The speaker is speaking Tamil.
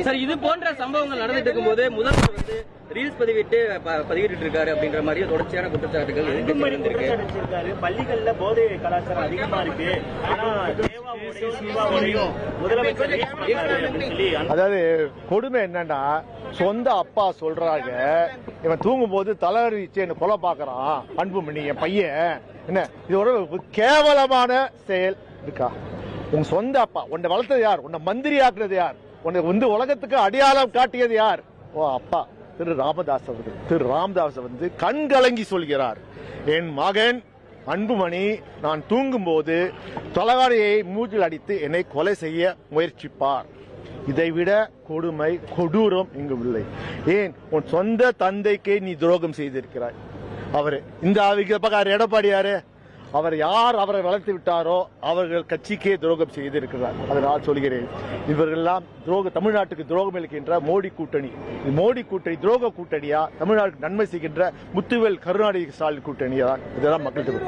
சார் இது போன்ற சம்பவங்கள் நடந்துட்டு இருக்கும்போது முதல்வர் வந்து ரீல்ஸ் பதிவிட்டு இருக்காரு அப்படின்ற மாதிரி தொடர்ச்சியான குற்றச்சாட்டுகள் இருக்கு. பள்ளிகள்ல போதை கலாச்சாரம் அதிகமா இருக்கு. அதாவது கொடுமை என்னன்னா, சொந்த அப்பா சொல்றாங்க இவன் தூங்கும் போது தலைவரிச்சு என்ன கொலை பாக்குறான் அன்புமணி என் பையன், என்ன இது ஒரு கேவலமான செயல் இருக்கா? உங்க சொந்த அப்பா உன்னை வளர்த்தது யார்? உன்னை மந்திரி ஆக்குறது யார்? உன்னை வந்து உலகத்துக்கு அடையாளம் காட்டியது யார்? ஓ அப்பா திரு ராமதாஸ் வந்து கண் கலங்கி சொல்கிறார், என் மகன் அன்புமணி நான் தூங்கும் போது தொலைவாரியை மூச்சில் அடித்து என்னை கொலை செய்ய முயற்சிப்பார். இதைவிட கொடுமை கொடூரம் இங்கு இல்லை. ஏன் உன் சொந்த தந்தைக்கு நீ துரோகம் செய்திருக்கிறாய். அவரு இந்த பக்கம் எடப்பாடியாரு அவர் யார் அவரை வளர்த்து விட்டாரோ அவர்கள் கட்சிக்கே துரோகம் செய்திருக்கிறார். அதனால் சொல்கிறேன், இவர்களெல்லாம் தமிழ்நாட்டுக்கு துரோகம் இழைக்கின்ற மோடி கூட்டணி துரோக கூட்டணியா, தமிழ்நாட்டுக்கு நன்மை செய்கின்ற முத்துவேல் கருணாநிதி ஸ்டாலின் கூட்டணியா? இதெல்லாம் மக்களுக்கு